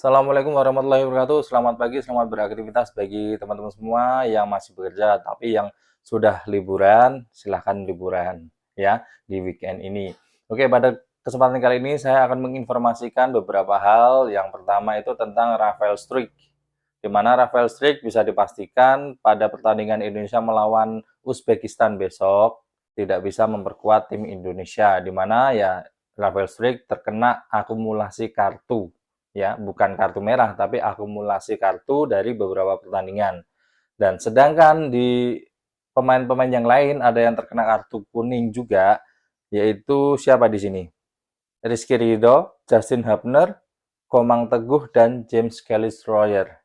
Assalamualaikum warahmatullahi wabarakatuh. Selamat pagi, selamat beraktivitas bagi teman-teman semua yang masih bekerja, tapi yang sudah liburan, silahkan liburan ya di weekend ini. Oke, pada kesempatan kali ini saya akan menginformasikan beberapa hal. Yang pertama itu tentang Rafael Struijk, di mana Rafael Struijk bisa dipastikan pada pertandingan Indonesia melawan Uzbekistan besok tidak bisa memperkuat tim Indonesia, di mana ya Rafael Struijk terkena akumulasi kartu, ya bukan kartu merah tapi akumulasi kartu dari beberapa pertandingan. Dan sedangkan di pemain-pemain yang lain ada yang terkena kartu kuning juga, yaitu siapa di sini? Rizky Ridho, Justin Hubner, Komang Teguh, dan James Kelly Royer.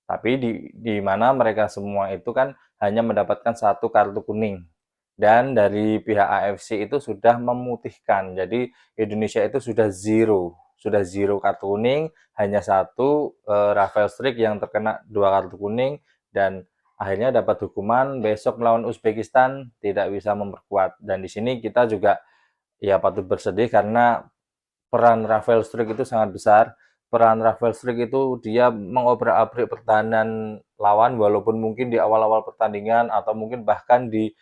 Tapi di mana mereka semua itu kan hanya mendapatkan satu kartu kuning. Dan dari pihak AFC itu sudah memutihkan. Jadi Indonesia itu sudah zero kartu kuning, hanya satu Rafael Struijk yang terkena dua kartu kuning dan akhirnya dapat hukuman besok melawan Uzbekistan tidak bisa memperkuat. Dan di sini kita juga ya patut bersedih karena peran Rafael Struijk itu sangat besar. Peran Rafael Struijk itu dia mengobrak-abrik pertahanan lawan walaupun mungkin di awal-awal pertandingan atau mungkin bahkan di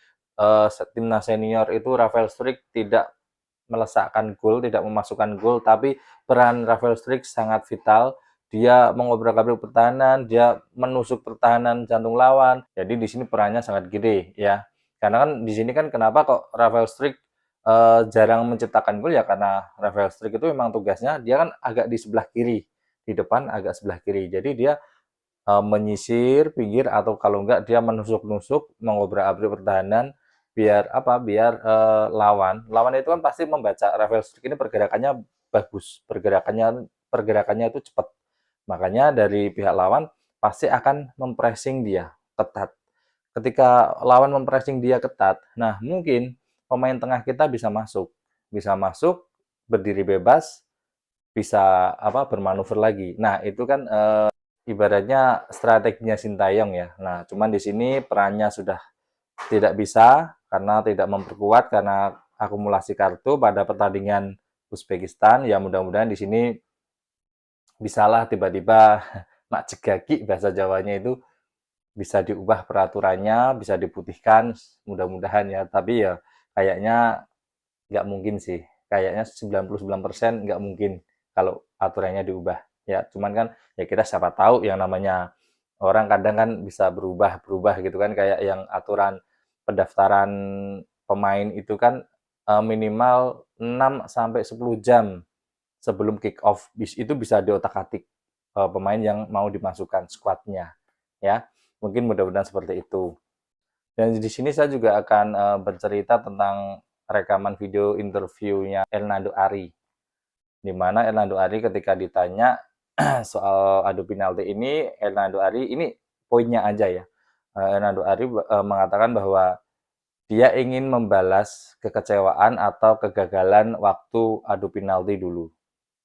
timnas senior itu Rafael Struijk tidak melesakkan gol, tidak memasukkan gol, tapi peran Rafael Struijk sangat vital. Dia mengobrak-abrik pertahanan, dia menusuk pertahanan jantung lawan. Jadi di sini perannya sangat gede ya. Karena kan di sini kan kenapa kok Rafael Struijk jarang menciptakan gol ya karena Rafael Struijk itu memang tugasnya dia kan agak di sebelah kiri, di depan agak sebelah kiri. Jadi dia menyisir pinggir atau kalau enggak dia menusuk-nusuk, mengobrak-abrik pertahanan biar apa? Biar lawan itu kan pasti membaca Rafael Struijk ini pergerakannya bagus, pergerakannya itu cepat. Makanya dari pihak lawan pasti akan mempressing dia ketat. Ketika lawan mempressing dia ketat, nah mungkin pemain tengah kita bisa masuk, berdiri bebas, bisa apa bermanuver lagi. Nah itu kan ibaratnya strateginya Sintayong ya. Nah cuman di sini perannya sudah tidak bisa karena tidak memperkuat karena akumulasi kartu pada pertandingan Uzbekistan. Ya mudah-mudahan di sini bisalah tiba-tiba mak cegaki bahasa Jawanya itu bisa diubah peraturannya, bisa diputihkan, mudah-mudahan ya. Tapi ya kayaknya nggak mungkin sih. Kayaknya 99% nggak mungkin kalau aturannya diubah. Ya, cuman kan ya kita siapa tahu yang namanya orang kadang kan bisa berubah-berubah gitu kan kayak yang aturan pendaftaran pemain itu kan minimal 6 sampai 10 jam sebelum kick off itu bisa diotak-atik pemain yang mau dimasukkan skuadnya ya. Mungkin mudah-mudahan seperti itu. Dan di sini saya juga akan bercerita tentang rekaman video interviewnya Hernando Ari, di mana Hernando Ari ketika ditanya soal adu penalti ini, Hernando Ari ini poinnya aja ya. Hernando Ari mengatakan bahwa dia ingin membalas kekecewaan atau kegagalan waktu adu penalti dulu.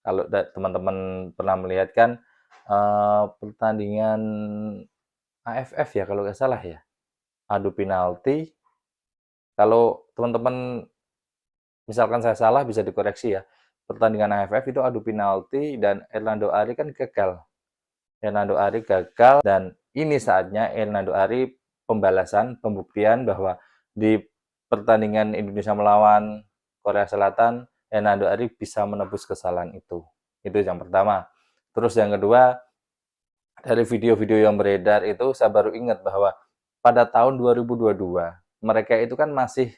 Kalau teman-teman pernah melihat kan pertandingan AFF ya kalau nggak salah ya, adu penalti. Kalau teman-teman misalkan saya salah bisa dikoreksi ya. Pertandingan AFF itu adu penalti dan Hernando Ari kan gagal. Hernando Ari gagal dan ini saatnya Hernando Ari pembuktian bahwa di pertandingan Indonesia melawan Korea Selatan, Hernando Ari bisa menebus kesalahan itu. Itu yang pertama. Terus yang kedua, dari video-video yang beredar itu saya baru ingat bahwa pada tahun 2022 mereka itu kan masih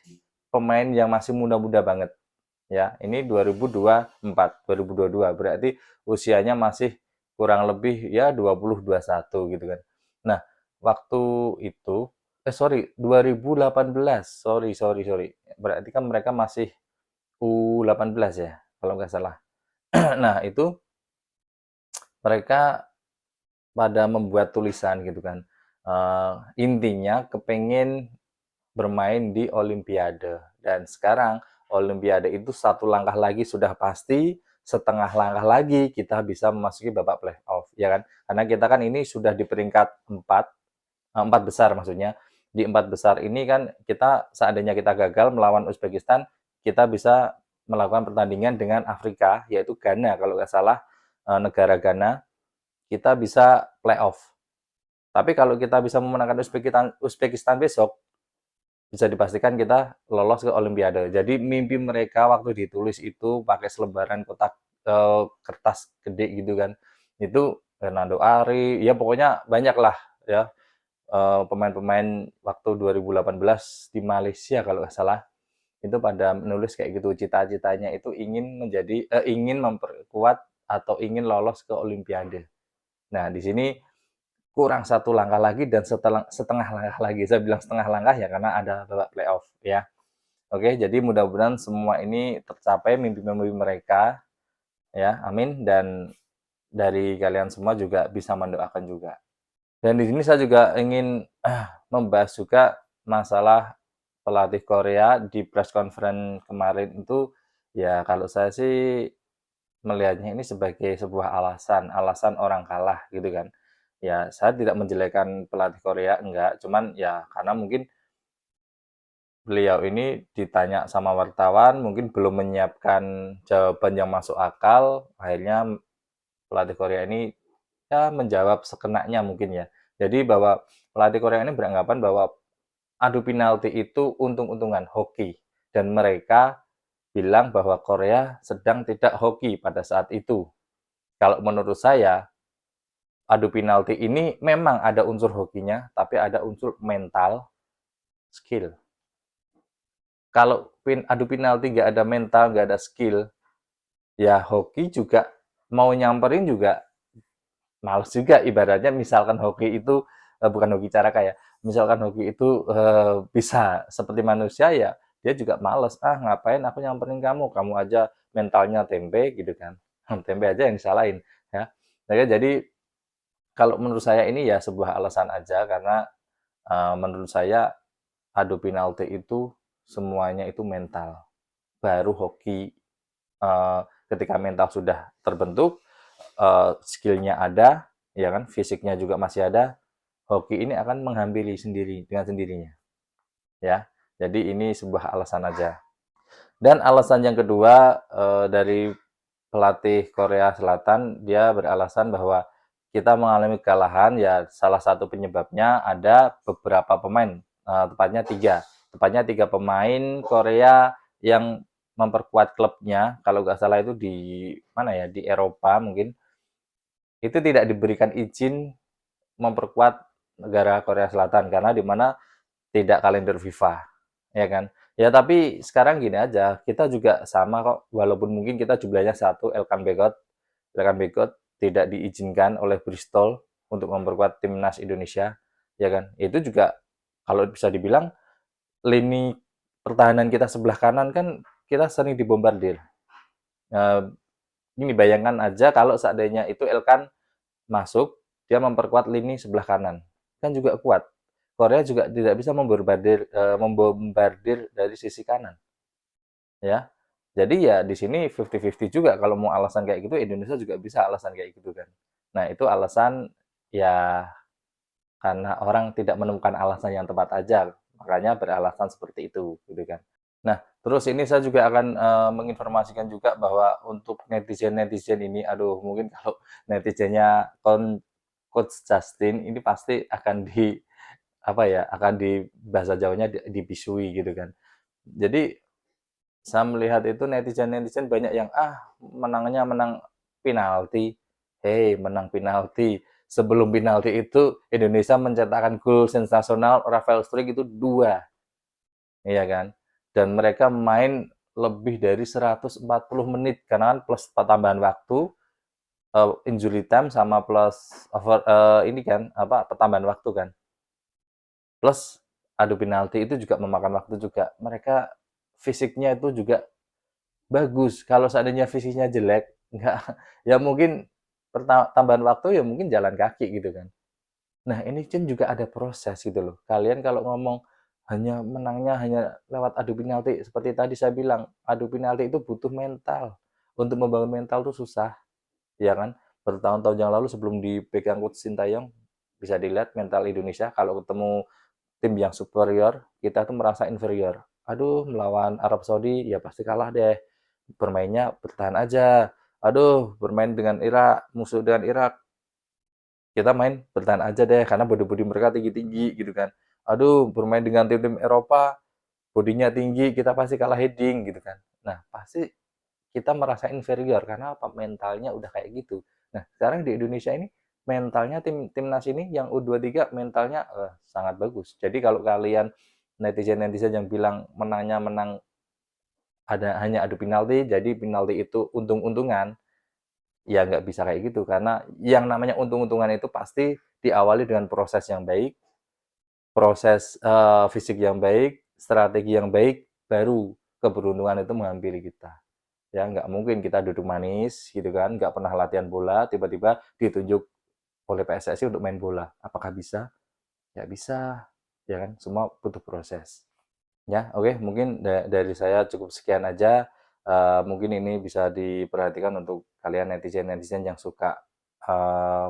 pemain yang masih muda-muda banget ya. Ini 2024, 2022 berarti usianya masih kurang lebih ya 20-21 gitu kan. Nah, waktu itu sorry 2018, sorry. Berarti kan mereka masih U18 ya kalau nggak salah. Nah, itu mereka pada membuat tulisan gitu kan. Intinya kepengen bermain di Olimpiade dan sekarang Olimpiade itu satu langkah lagi sudah pasti, setengah langkah lagi kita bisa memasuki babak playoff ya kan, karena kita kan ini sudah di peringkat 4 besar maksudnya. Di 4 besar ini kan kita seandainya kita gagal melawan Uzbekistan, kita bisa melakukan pertandingan dengan Afrika yaitu Ghana kalau nggak salah, negara Ghana. kita bisa playoff. Tapi kalau kita bisa memenangkan Uzbekistan besok, bisa dipastikan kita lolos ke Olimpiade. Jadi mimpi mereka waktu ditulis itu pakai selebaran kotak kertas gede gitu kan. Itu Fernando Ari, ya pokoknya banyak lah ya pemain-pemain waktu 2018 di Malaysia kalau nggak salah itu pada menulis kayak gitu, cita-citanya itu ingin memperkuat atau ingin lolos ke Olimpiade. Nah di sini kurang satu langkah lagi dan setengah langkah lagi. Saya bilang setengah langkah ya karena ada babak playoff ya. Oke, jadi mudah-mudahan semua ini tercapai mimpi-mimpi mereka ya. Amin, dan dari kalian semua juga bisa mendoakan juga. Dan di sini saya juga ingin membahas juga masalah pelatih Korea di press conference kemarin itu, ya kalau saya sih melihatnya ini sebagai sebuah alasan orang kalah gitu kan. Ya saya tidak menjelekkan pelatih Korea, enggak, cuman ya karena mungkin beliau ini ditanya sama wartawan mungkin belum menyiapkan jawaban yang masuk akal, akhirnya pelatih Korea ini ya menjawab sekenanya mungkin ya. Jadi bahwa pelatih Korea ini beranggapan bahwa adu penalti itu untung-untungan hoki, dan mereka bilang bahwa Korea sedang tidak hoki pada saat itu. Kalau menurut saya, adu penalti ini memang ada unsur hokinya, tapi ada unsur mental, skill. Kalau adu penalti nggak ada mental, nggak ada skill, ya hoki juga mau nyamperin juga males juga. Ibaratnya misalkan hoki itu bukan hoki cara kayak, misalkan hoki itu bisa seperti manusia ya, dia juga males. Ah ngapain aku nyamperin kamu, kamu aja mentalnya tempe gitu kan. Tempe aja yang disalahin ya. Jadi kalau menurut saya ini ya sebuah alasan aja karena menurut saya adu penalti itu semuanya itu mental. Baru hoki ketika mental sudah terbentuk, skillnya ada, ya kan, fisiknya juga masih ada, hoki ini akan menghampiri sendiri dengan sendirinya, ya. Jadi ini sebuah alasan aja. Dan alasan yang kedua dari pelatih Korea Selatan, dia beralasan bahwa kita mengalami kekalahan, ya salah satu penyebabnya ada beberapa pemain, tepatnya tiga pemain Korea yang memperkuat klubnya, kalau nggak salah itu di mana ya, di Eropa mungkin, itu tidak diberikan izin memperkuat negara Korea Selatan karena di mana tidak kalender FIFA, ya kan? Ya tapi sekarang gini aja, kita juga sama kok, walaupun mungkin kita jumlahnya satu, Elkan Begot tidak diizinkan oleh Bristol untuk memperkuat timnas Indonesia, ya kan? Itu juga kalau bisa dibilang lini pertahanan kita sebelah kanan kan kita sering dibombardir. Nah, ini bayangkan aja kalau seandainya itu Elkan masuk, dia memperkuat lini sebelah kanan, kan juga kuat. Korea juga tidak bisa membombardir dari sisi kanan, ya. Jadi ya di sini 50-50 juga, kalau mau alasan kayak gitu Indonesia juga bisa alasan kayak gitu kan. Nah, itu alasan ya karena orang tidak menemukan alasan yang tepat aja, makanya beralasan seperti itu gitu kan. Nah, terus ini saya juga akan menginformasikan juga bahwa untuk netizen-netizen ini, aduh mungkin kalau netizennya Coach Justin ini pasti akan apa ya, akan di bahasa Jawanya dibisui gitu kan. Jadi saya melihat itu netizen-netizen banyak yang menangnya menang penalti. Hei, menang penalti. Sebelum penalti itu Indonesia mencetakkan gol sensasional, Rafael Struijk itu 2, iya kan? Dan mereka main lebih dari 140 menit karena kan plus tambahan waktu, injury time sama plus ini kan apa pertambahan waktu kan. Plus adu penalti itu juga memakan waktu juga. Mereka fisiknya itu juga bagus. Kalau seandainya fisiknya jelek, nggak, ya mungkin tambahan waktu ya mungkin jalan kaki gitu kan. Nah ini kan juga ada proses gitu loh. Kalian kalau ngomong menangnya hanya lewat adu penalti, seperti tadi saya bilang, adu penalti itu butuh mental. Untuk membangun mental tuh susah, ya kan? Bertahun-tahun yang lalu sebelum dipegang Coach Sintayong, bisa dilihat mental Indonesia kalau ketemu tim yang superior, kita tuh merasa inferior. Aduh, melawan Arab Saudi ya pasti kalah deh. Bermainnya bertahan aja. Aduh, bermain dengan Irak, musuh dengan Irak. kita main bertahan aja deh karena body-body mereka tinggi-tinggi gitu kan. Aduh, bermain dengan tim-tim Eropa, bodinya tinggi, kita pasti kalah heading gitu kan. Nah, pasti kita merasa inferior karena apa? Mentalnya udah kayak gitu. Nah, sekarang di Indonesia ini mentalnya timnas ini yang U23 mentalnya sangat bagus. Jadi kalau kalian netizen-netizen yang bilang menangnya menang hanya adu penalti, jadi penalti itu untung-untungan, ya nggak bisa kayak gitu karena yang namanya untung-untungan itu pasti diawali dengan proses yang baik, proses fisik yang baik, strategi yang baik, baru keberuntungan itu menghampiri kita. Ya nggak mungkin kita duduk manis gitu kan, nggak pernah latihan bola, tiba-tiba ditunjuk oleh PSSI untuk main bola. Apakah bisa? Ya bisa, ya kan? Semua butuh proses. Ya, oke, mungkin dari saya cukup sekian aja. Mungkin ini bisa diperhatikan untuk kalian netizen-netizen yang suka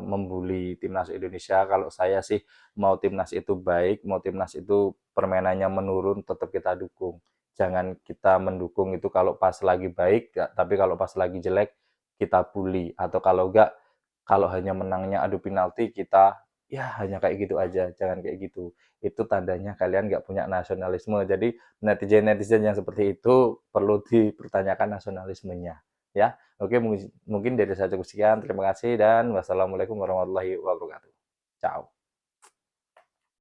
membuli timnas Indonesia. Kalau saya sih mau timnas itu baik, mau timnas itu permainannya menurun, tetap kita dukung. Jangan kita mendukung itu kalau pas lagi baik, tapi kalau pas lagi jelek kita bully. Atau kalau enggak, kalau hanya menangnya adu penalti kita ya hanya kayak gitu aja, jangan kayak gitu. Itu tandanya kalian nggak punya nasionalisme. Jadi netizen-netizen yang seperti itu perlu dipertanyakan nasionalismenya. Ya, oke, mungkin dari saya cukup sekian. Terima kasih dan wassalamualaikum warahmatullahi wabarakatuh. Ciao.